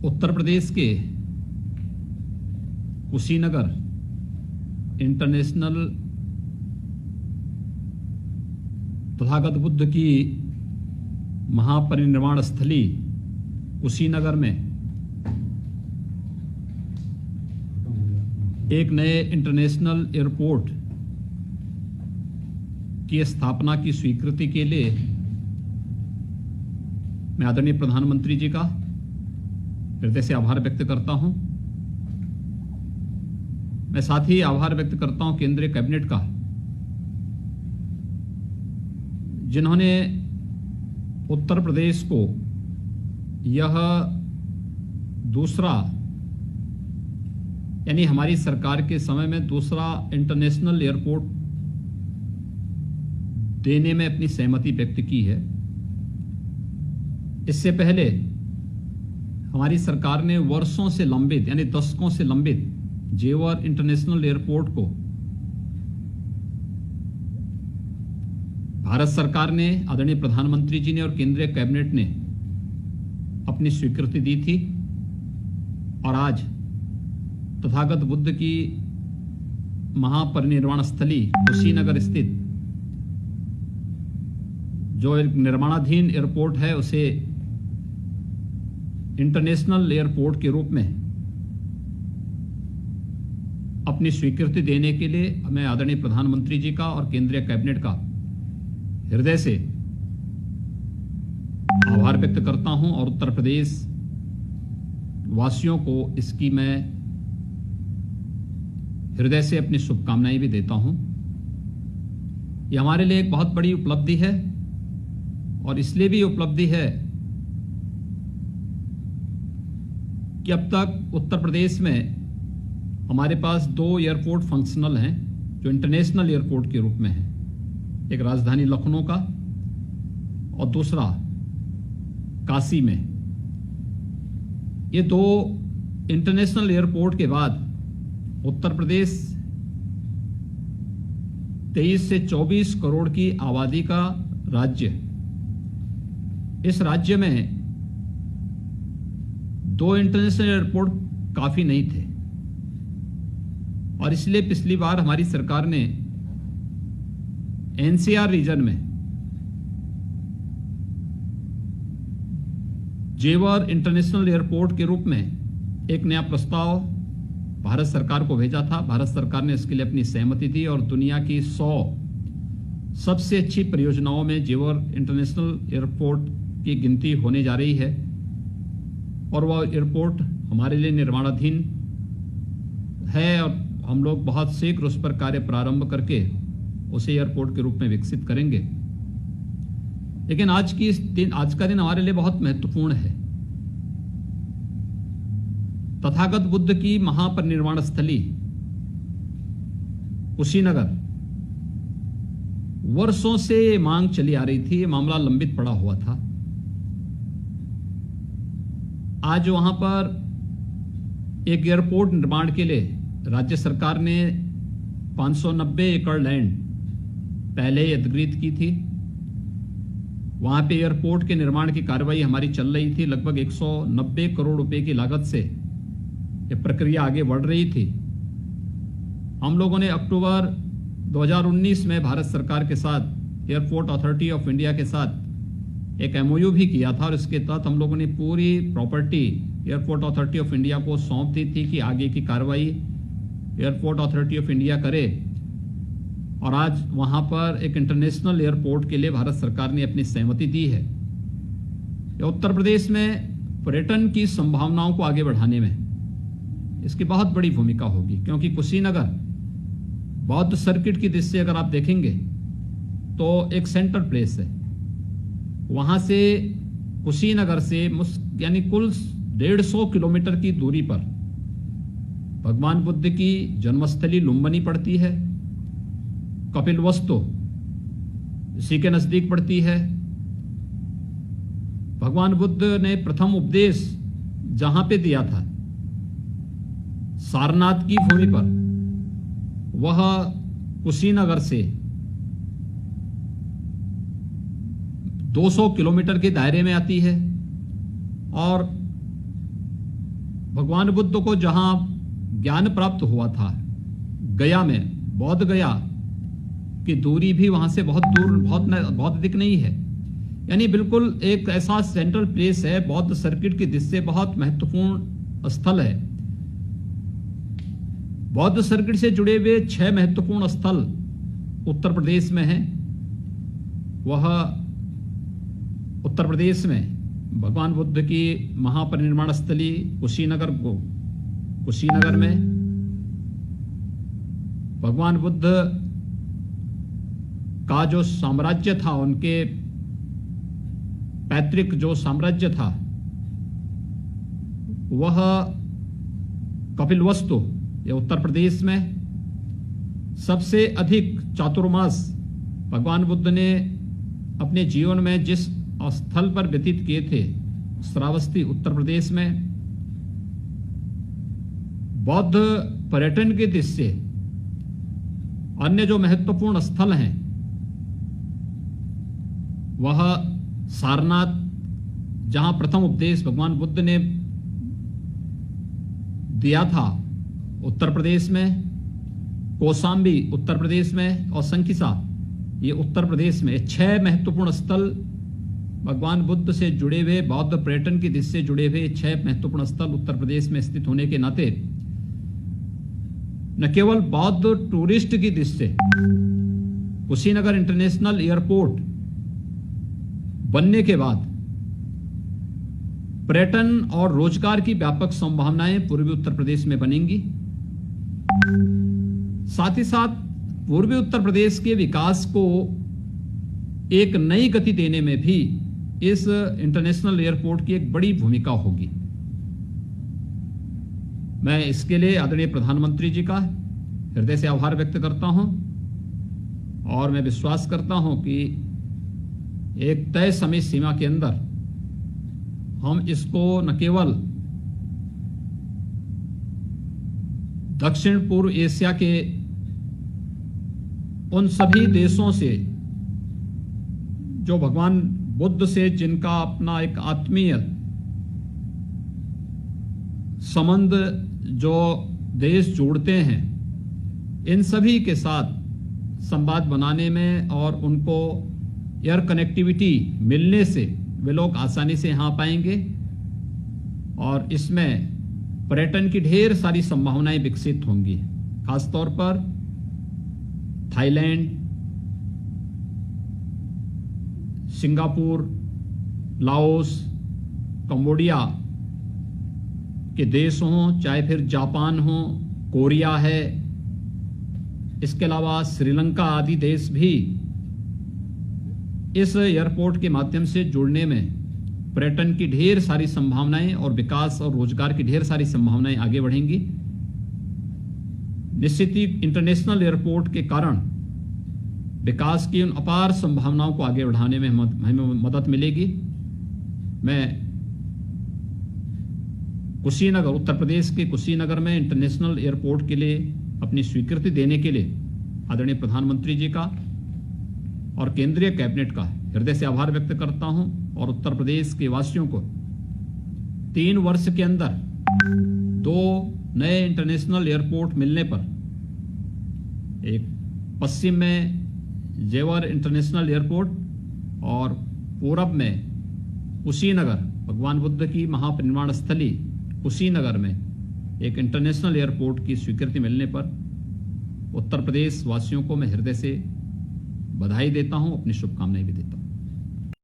उत्तर प्रदेश के कुशीनगर इंटरनेशनल तथागत बुद्ध की महापरिनिर्वाण स्थली कुशीनगर में एक नए इंटरनेशनल एयरपोर्ट की स्थापना की स्वीकृति के लिए मैं आदरणीय प्रधानमंत्री जी का हृदय से आभार व्यक्त करता हूं। मैं साथ ही आभार व्यक्त करता हूं केंद्रीय कैबिनेट का, जिन्होंने उत्तर प्रदेश को यह दूसरा, यानी हमारी सरकार के समय में दूसरा इंटरनेशनल एयरपोर्ट देने में अपनी सहमति व्यक्त की है। इससे पहले हमारी सरकार ने वर्षों से लंबित, यानी दशकों से लंबित जेवर इंटरनेशनल एयरपोर्ट को भारत सरकार ने, आदरणीय प्रधानमंत्री जी ने और केंद्रीय कैबिनेट ने अपनी स्वीकृति दी थी। और आज तथागत बुद्ध की महापरिनिर्वाण स्थली कुशीनगर स्थित जो एक निर्माणाधीन एयरपोर्ट है, उसे इंटरनेशनल एयरपोर्ट के रूप में अपनी स्वीकृति देने के लिए मैं आदरणीय प्रधानमंत्री जी का और केंद्रीय कैबिनेट का हृदय से आभार व्यक्त करता हूं और उत्तर प्रदेश वासियों को इसकी मैं हृदय से अपनी शुभकामनाएं भी देता हूं। यह हमारे लिए एक बहुत बड़ी उपलब्धि है और इसलिए भी उपलब्धि है कि अब तक उत्तर प्रदेश में हमारे पास 2 एयरपोर्ट फंक्शनल हैं जो इंटरनेशनल एयरपोर्ट के रूप में हैं, एक राजधानी लखनऊ का और दूसरा काशी में। ये 2 इंटरनेशनल एयरपोर्ट के बाद उत्तर प्रदेश 23 से 24 करोड़ की आबादी का राज्य, इस राज्य में 2 इंटरनेशनल एयरपोर्ट काफी नहीं थे और इसलिए पिछली बार हमारी सरकार ने एनसीआर रीजन में जेवर इंटरनेशनल एयरपोर्ट के रूप में एक नया प्रस्ताव भारत सरकार को भेजा था। भारत सरकार ने इसके लिए अपनी सहमति दी और दुनिया की 100 सबसे अच्छी परियोजनाओं में जेवर इंटरनेशनल एयरपोर्ट की गिनती होने जा रही है और वह एयरपोर्ट हमारे लिए निर्माणाधीन है और हम लोग बहुत शीघ्र उस पर कार्य प्रारंभ करके उसे एयरपोर्ट के रूप में विकसित करेंगे। लेकिन आज का दिन हमारे लिए बहुत महत्वपूर्ण है। तथागत बुद्ध की महापरिनिर्वाण स्थली कुशीनगर, वर्षों से मांग चली आ रही थी, ये मामला लंबित पड़ा हुआ था। आज वहां पर एक एयरपोर्ट निर्माण के लिए राज्य सरकार ने 590 एकड़ लैंड पहले ही अधिग्रहित की थी। वहां पे एयरपोर्ट के निर्माण की कार्रवाई हमारी चल रही थी। लगभग 190 करोड़ रुपए की लागत से यह प्रक्रिया आगे बढ़ रही थी। हम लोगों ने अक्टूबर 2019 में भारत सरकार के साथ एयरपोर्ट अथॉरिटी ऑफ इंडिया के साथ एक MOU भी किया था और इसके तहत हम लोगों ने पूरी property airport authority of India को सौंप दी थी कि आगे की कार्रवाई एयरपोर्ट अथॉरिटी ऑफ इंडिया करे। और आज वहां पर एक इंटरनेशनल एयरपोर्ट के लिए भारत सरकार ने अपनी सहमति दी है। उत्तर प्रदेश में पर्यटन की संभावनाओं को आगे बढ़ाने में इसकी बहुत बड़ी भूमिका होगी, क्योंकि कुशीनगर बौद्ध सर्किट की दृष्टि से अगर आप देखेंगे तो एक सेंटर प्लेस है। वहां से कुशीनगर से यानी कुल 150 किलोमीटर की दूरी पर भगवान बुद्ध की जन्मस्थली लुम्बिनी पड़ती है, कपिलवस्तु इसी के नजदीक पड़ती है। भगवान बुद्ध ने प्रथम उपदेश जहां पे दिया था, सारनाथ की भूमि पर, वह कुशीनगर से 200 किलोमीटर के दायरे में आती है और भगवान बुद्ध को जहां ज्ञान प्राप्त हुआ था, गया में, बौद्ध गया की दूरी भी वहां से बहुत दूर, बहुत अधिक नहीं है। यानी बिल्कुल एक ऐसा सेंट्रल प्लेस है, बौद्ध सर्किट की दृष्टि से बहुत महत्वपूर्ण स्थल है। बौद्ध सर्किट से जुड़े हुए 6 महत्वपूर्ण स्थल उत्तर प्रदेश में हैं। वह उत्तर प्रदेश में भगवान बुद्ध की महापरिनिर्वाण स्थली कुशीनगर में भगवान बुद्ध का जो साम्राज्य था, उनके पैतृक जो साम्राज्य था, वह कपिलवस्तु, ये उत्तर प्रदेश में सबसे अधिक चातुर्मास भगवान बुद्ध ने अपने जीवन में जिस स्थल पर व्यतीत किए थे, श्रावस्ती उत्तर प्रदेश में, बौद्ध पर्यटन के दृष्टि से अन्य जो महत्वपूर्ण स्थल हैं वह सारनाथ, जहां प्रथम उपदेश भगवान बुद्ध ने दिया था उत्तर प्रदेश में, कौशाम्बी उत्तर प्रदेश में, और संकिसा ये उत्तर प्रदेश में 6 महत्वपूर्ण स्थल भगवान बुद्ध से जुड़े हुए, बौद्ध पर्यटन की दृष्टि से जुड़े हुए 6 महत्वपूर्ण स्थल उत्तर प्रदेश में स्थित होने के नाते न केवल बौद्ध टूरिस्ट की दृष्टि से कुशीनगर इंटरनेशनल एयरपोर्ट बनने के बाद पर्यटन और रोजगार की व्यापक संभावनाएं पूर्वी उत्तर प्रदेश में बनेंगी। साथ ही साथ पूर्वी उत्तर प्रदेश के विकास को एक नई गति देने में भी इस इंटरनेशनल एयरपोर्ट की एक बड़ी भूमिका होगी। मैं इसके लिए आदरणीय प्रधानमंत्री जी का हृदय से आभार व्यक्त करता हूं और मैं विश्वास करता हूं कि एक तय समय सीमा के अंदर हम इसको न केवल दक्षिण पूर्व एशिया के उन सभी देशों से जो भगवान बुद्ध से जिनका अपना एक आत्मीय संबंध जो देश जोड़ते हैं, इन सभी के साथ संवाद बनाने में और उनको एयर कनेक्टिविटी मिलने से वे लोग आसानी से यहाँ पाएंगे और इसमें पर्यटन की ढेर सारी संभावनाएं विकसित होंगी। खासतौर पर थाईलैंड, सिंगापुर, लाओस, कंबोडिया के देश हों, चाहे फिर जापान हो, कोरिया है, इसके अलावा श्रीलंका आदि देश भी इस एयरपोर्ट के माध्यम से जुड़ने में पर्यटन की ढेर सारी संभावनाएं और विकास और रोजगार की ढेर सारी संभावनाएं आगे बढ़ेंगी। निश्चित ही इंटरनेशनल एयरपोर्ट के कारण विकास की उन अपार संभावनाओं को आगे बढ़ाने में हमें मदद मिलेगी। मैं कुशीनगर, उत्तर प्रदेश के कुशीनगर में इंटरनेशनल एयरपोर्ट के लिए अपनी स्वीकृति देने के लिए आदरणीय प्रधानमंत्री जी का और केंद्रीय कैबिनेट का हृदय से आभार व्यक्त करता हूं और उत्तर प्रदेश के वासियों को 3 वर्ष के अंदर 2 नए इंटरनेशनल एयरपोर्ट मिलने पर, एक पश्चिम में जेवर इंटरनेशनल एयरपोर्ट और पूरब में कुशीनगर, भगवान बुद्ध की महापरिनिर्वाण स्थली कुशीनगर में एक इंटरनेशनल एयरपोर्ट की स्वीकृति मिलने पर उत्तर प्रदेश वासियों को मैं हृदय से बधाई देता हूं, अपनी शुभकामनाएं भी देता हूं।